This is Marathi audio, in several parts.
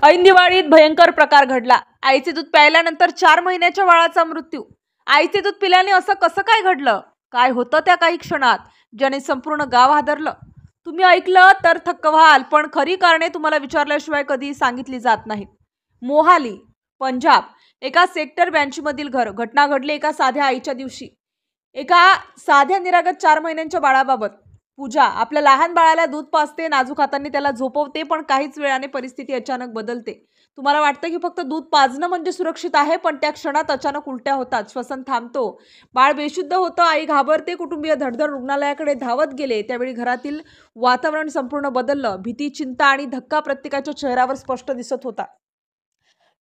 ऐन दिवाळीत भयंकर प्रकार घडला। आईचे दूध प्यायल्यानंतर 4 महिन्याच्या बाळाचा मृत्यू। आईचे दूध पिल्याने असं कसं काय घडलं? काय होतं त्या काही क्षणात ज्याने संपूर्ण गाव हादरलं? तुम्ही ऐकलं तर थक्क व्हाल, पण खरी कारणे तुम्हाला विचारल्याशिवाय कधी सांगितली जात नाहीत। मोहाली, पंजाब, एका सेक्टर 82 मधील घर। घटना घडली एका साध्या आईच्या दिवशी। एका साध्या निरागस 4 महिन्यांच्या बाळाबाबत। पूजा आपल्या लहान बाळाला दूध पाजते, नाजूक हातांनी त्याला झोपवते, पण काहीच वेळाने परिस्थिती अचानक बदलते। तुम्हाला वाटतं की फक्त दूध पाजणं म्हणजे सुरक्षित आहे, पण त्या क्षणात अचानक उलट्या होतात, श्वसन थांबतो, बाळ बेशुद्ध होतं, आई घाबरते, कुटुंबीय धडधड रुग्णालयाकडे धावत गेले। त्यावेळी घरातील वातावरण संपूर्ण बदललं। भीती, चिंता आणि धक्का प्रत्येकाच्या चेहऱ्यावर स्पष्ट दिसत होता।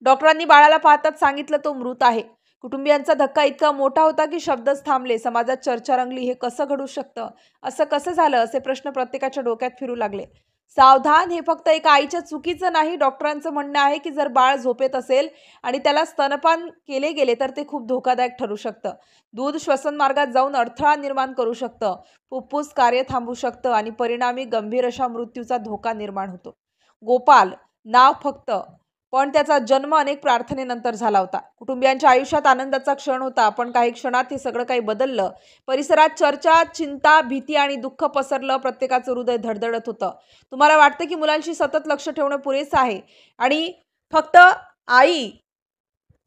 डॉक्टरांनी बाळाला पाहताच सांगितलं तो मृत आहे। कुटुंबियांचा धक्का इतका मोठा होता की शब्दच थांबले। समाजात चर्चा रंगली, हे कसं घडू शकतं, असं कसं झालं, असे प्रश्न प्रत्येकाच्या डोक्यात फिरू लागले। सावधान, हे फक्त एका आईच्या चुकीचं नाही। डॉक्टरांचं म्हणणं आहे की जर बाळ झोपेत असेल आणि त्याला स्तनपान केले गेले तर ते खूप धोकादायक ठरू शकतं। दूध श्वसन मार्गात जाऊन अडथळा निर्माण करू शकतं, फुफ्फुस कार्य थांबू शकतं आणि परिणामी गंभीर अशा मृत्यूचा धोका निर्माण होतो। गोपाल नाव फक्त, पण त्याचा जन्म अनेक प्रार्थनेनंतर झाला होता। कुटुंबियांच्या आयुष्यात आनंदाचा क्षण होता, पण काही क्षणात हे सगळं काही बदललं। परिसरात चर्चा, चिंता, भीती आणि दुःख पसरलं। प्रत्येकाचं हृदय धडधडत होतं। तुम्हाला वाटतं की मुलांशी सतत लक्ष ठेवणं पुरेसं आहे आणि फक्त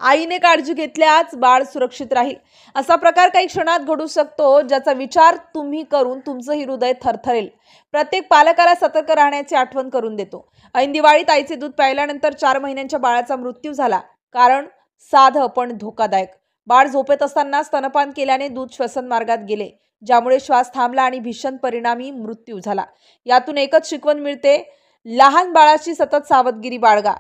आईने काळजी घेतल्यास बाळ सुरक्षित राहील। असा प्रकार काही क्षणात घडू शकतो, ज्याचा विचार तुम्ही करून तुमचंही हृदय थरथरेल। प्रत्येक पालकाला सतर्क राहण्याची आठवण करून देतो। ऐन दिवाळीत आईचे दूध प्यायल्यानंतर 4 महिन्यांच्या बाळाचा मृत्यू झाला। कारण साधं पण धोकादायक। बाळ झोपेत असताना स्तनपान केल्याने दूध श्वसन मार्गात गेले, ज्यामुळे श्वास थांबला आणि भीषण परिणामी मृत्यू झाला। यातून एकच शिकवण मिळते, लहान बाळाची सतत सावधगिरी बाळगा।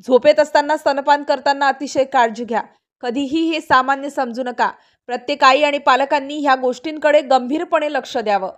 झोपेत असताना स्तनपान करताना अतिशय काळजी घ्या। कधीही हे सामान्य समजू नका। प्रत्येक आई आणि पालकांनी ह्या गोष्टींकडे गंभीरपणे लक्ष द्यावं।